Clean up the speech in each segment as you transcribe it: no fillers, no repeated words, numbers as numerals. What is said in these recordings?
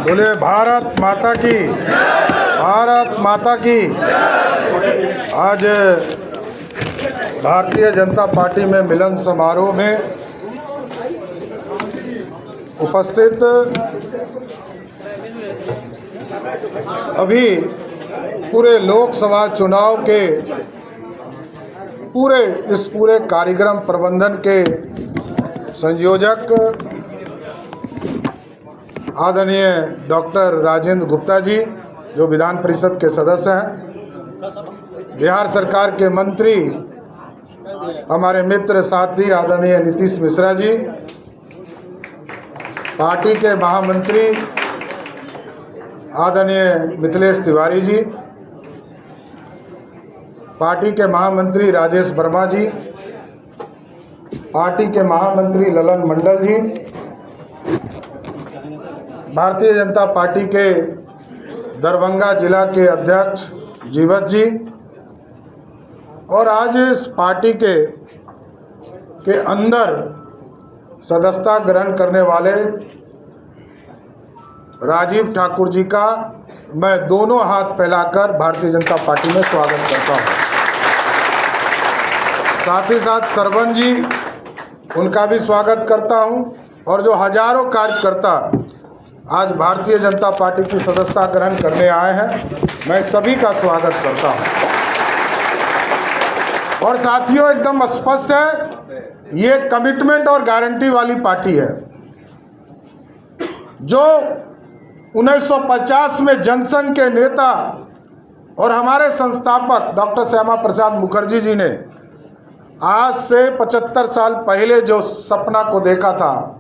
बोले भारत माता की, भारत माता की। आज भारतीय जनता पार्टी में मिलन समारोह में उपस्थित अभी पूरे लोकसभा चुनाव के पूरे कार्यक्रम प्रबंधन के संयोजक आदरणीय डॉक्टर राजेंद्र गुप्ता जी, जो विधान परिषद के सदस्य हैं, बिहार सरकार के मंत्री हमारे मित्र साथी आदरणीय नीतीश मिश्रा जी, पार्टी के महामंत्री आदरणीय मिथिलेश तिवारी जी, पार्टी के महामंत्री राजेश वर्मा जी, पार्टी के महामंत्री ललन मंडल जी, भारतीय जनता पार्टी के दरभंगा जिला के अध्यक्ष जीवत जी, और आज इस पार्टी के अंदर सदस्यता ग्रहण करने वाले राजीव ठाकुर जी का मैं दोनों हाथ फैलाकर भारतीय जनता पार्टी में स्वागत करता हूं। साथ ही साथ सरवन जी, उनका भी स्वागत करता हूं, और जो हजारों कार्यकर्ता आज भारतीय जनता पार्टी की सदस्यता ग्रहण करने आए हैं, मैं सभी का स्वागत करता हूं। और साथियों, एकदम स्पष्ट है, ये कमिटमेंट और गारंटी वाली पार्टी है। जो 1950 में जनसंघ के नेता और हमारे संस्थापक डॉक्टर श्यामा प्रसाद मुखर्जी जी ने आज से 75 साल पहले जो सपना को देखा था,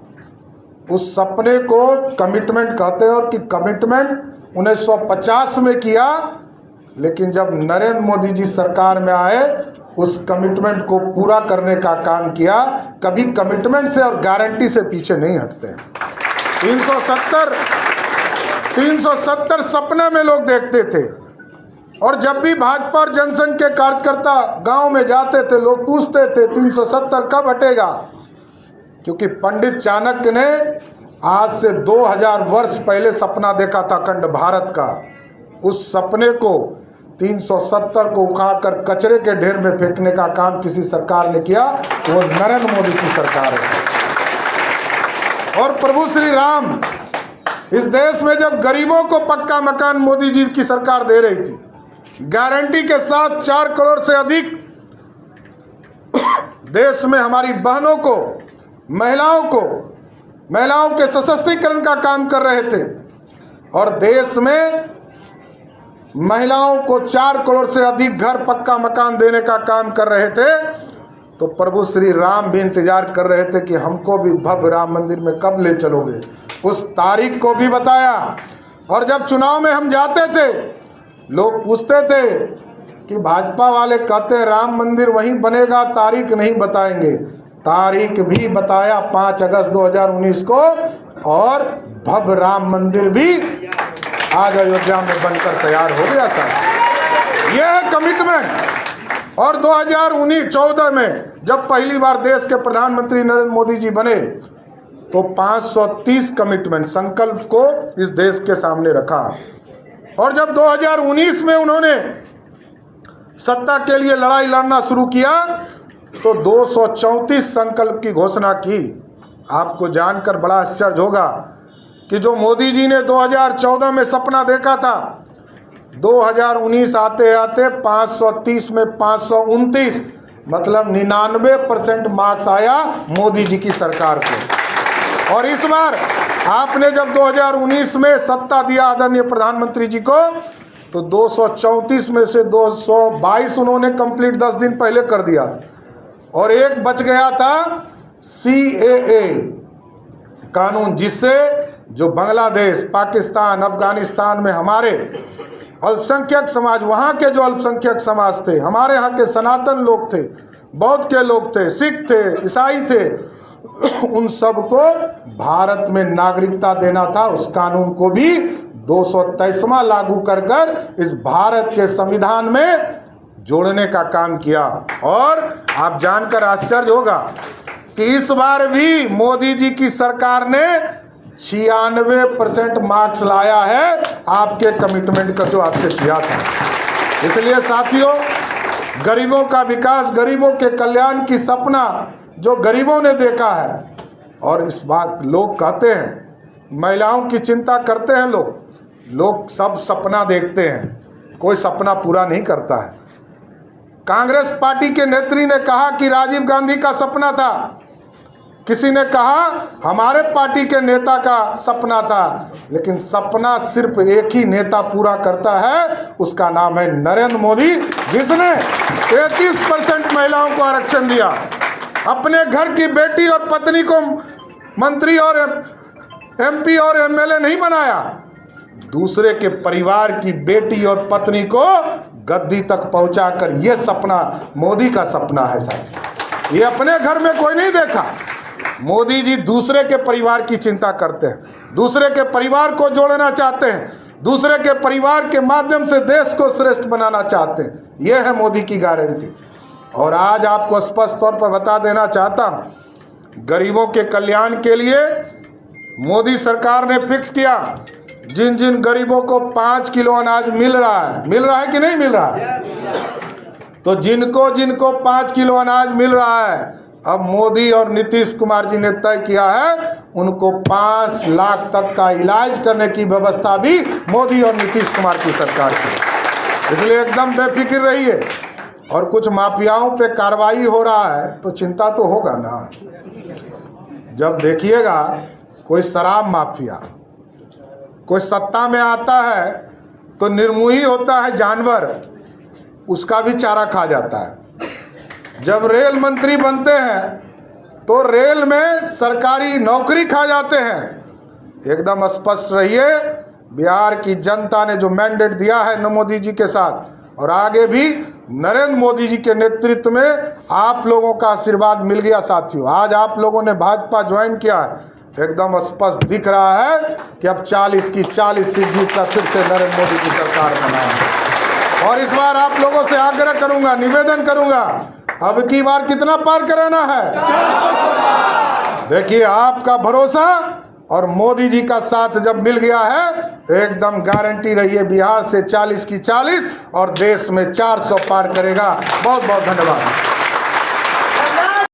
उस सपने को कमिटमेंट कहते हैं, और कि कमिटमेंट 1950 में किया, लेकिन जब नरेंद्र मोदी जी सरकार में आए, उस कमिटमेंट को पूरा करने का काम किया। कभी कमिटमेंट से और गारंटी से पीछे नहीं हटते। 370 सपने में लोग देखते थे, और जब भी भाजपा और जनसंघ के कार्यकर्ता गांव में जाते थे, लोग पूछते थे 370 कब हटेगा, क्योंकि पंडित चाणक्य ने आज से 2000 वर्ष पहले सपना देखा था अखंड भारत का। उस सपने को 370 को उखाड़कर कचरे के ढेर में फेंकने का काम किसी सरकार ने किया, वो नरेंद्र मोदी की सरकार है। और प्रभु श्री राम, इस देश में जब गरीबों को पक्का मकान मोदी जी की सरकार दे रही थी, गारंटी के साथ 4 करोड़ से अधिक देश में हमारी बहनों को, महिलाओं के सशक्तिकरण का काम कर रहे थे, और देश में महिलाओं को 4 करोड़ से अधिक घर पक्का मकान देने का काम कर रहे थे, तो प्रभु श्री राम भी इंतजार कर रहे थे कि हमको भी भव्य राम मंदिर में कब ले चलोगे। उस तारीख को भी बताया। और जब चुनाव में हम जाते थे, लोग पूछते थे कि भाजपा वाले कहते हैं राम मंदिर वहीं बनेगा, तारीख नहीं बताएंगे। तारीख भी बताया 5 अगस्त 2019 को, और भव्य राम मंदिर भी आज अयोध्या में बनकर तैयार हो गया था। यह है कमिटमेंट। और 2014 में जब पहली बार देश के प्रधानमंत्री नरेंद्र मोदी जी बने, तो 530 कमिटमेंट, संकल्प को इस देश के सामने रखा। और जब 2019 में उन्होंने सत्ता के लिए लड़ाई लड़ना शुरू किया, तो 234 संकल्प की घोषणा की। आपको जानकर बड़ा आश्चर्य होगा कि जो मोदी जी ने 2014 में सपना देखा था, 2019 आते आते 530 में 529, मतलब 99% मार्क्स आया मोदी जी की सरकार को। और इस बार आपने जब 2019 में सत्ता दिया आदरणीय प्रधानमंत्री जी को, तो 234 में से 222 उन्होंने कंप्लीट 10 दिन पहले कर दिया, और एक बच गया था CAA कानून, जिससे जो बांग्लादेश, पाकिस्तान, अफगानिस्तान में हमारे अल्पसंख्यक समाज, वहाँ के जो अल्पसंख्यक समाज थे, हमारे यहाँ के सनातन लोग थे, बौद्ध के लोग थे, सिख थे, ईसाई थे, उन सबको भारत में नागरिकता देना था। उस कानून को भी 223वां लागू कर इस भारत के संविधान में जोड़ने का काम किया। और आप जानकर आश्चर्य होगा कि इस बार भी मोदी जी की सरकार ने 96% मार्क्स लाया है आपके कमिटमेंट का जो आपसे किया था। इसलिए साथियों, गरीबों का विकास, गरीबों के कल्याण की सपना जो गरीबों ने देखा है, और इस बात लोग कहते हैं, महिलाओं की चिंता करते हैं लोग सब सपना देखते हैं, कोई सपना पूरा नहीं करता है। कांग्रेस पार्टी के नेत्री ने कहा कि राजीव गांधी का सपना था, किसी ने कहा हमारे पार्टी के नेता का सपना था, लेकिन सपना सिर्फ एक ही नेता पूरा करता है, उसका नाम है नरेंद्र मोदी, जिसने 33% महिलाओं को आरक्षण दिया, अपने घर की बेटी और पत्नी को मंत्री और MP और MLA नहीं बनाया, दूसरे के परिवार की बेटी और पत्नी को गद्दी तक पहुंचाकर, यह सपना मोदी का सपना है साथियों। ये अपने घर में कोई नहीं देखा। मोदी जी दूसरे के परिवार की चिंता करते हैं, दूसरे के परिवार को जोड़ना चाहते हैं, दूसरे के परिवार के माध्यम से देश को श्रेष्ठ बनाना चाहते हैं। यह है मोदी की गारंटी। और आज आपको स्पष्ट तौर पर बता देना चाहता हूं, गरीबों के कल्याण के लिए मोदी सरकार ने फिक्स किया, जिन जिन गरीबों को 5 किलो अनाज मिल रहा है कि नहीं मिल रहा है, तो जिनको जिनको 5 किलो अनाज मिल रहा है, अब मोदी और नीतीश कुमार जी ने तय किया है उनको 5 लाख तक का इलाज करने की व्यवस्था भी मोदी और नीतीश कुमार की सरकार की। इसलिए एकदम बेफिक्र रहिए। और कुछ माफियाओं पे कार्रवाई हो रहा है तो चिंता तो होगा ना। जब देखिएगा कोई शराब माफिया कोई सत्ता में आता है तो निर्मोही होता है जानवर, उसका भी चारा खा जाता है। जब रेल मंत्री बनते हैं तो रेल में सरकारी नौकरी खा जाते हैं। एकदम स्पष्ट रहिए, बिहार की जनता ने जो मैंडेट दिया है नरेंद्र मोदी जी के साथ, और आगे भी नरेंद्र मोदी जी के नेतृत्व में आप लोगों का आशीर्वाद मिल गया साथियों। आज आप लोगों ने भाजपा ज्वाइन किया है, एकदम स्पष्ट दिख रहा है कि अब 40 की 40 सीट जीतकर फिर से नरेंद्र मोदी की सरकार बनाए। और इस बार आप लोगों से आग्रह करूंगा, निवेदन करूंगा, अब की बार कितना पार कराना है? देखिए, आपका भरोसा और मोदी जी का साथ जब मिल गया है, एकदम गारंटी रहिए बिहार से 40 की 40 और देश में 400 पार करेगा। बहुत बहुत धन्यवाद।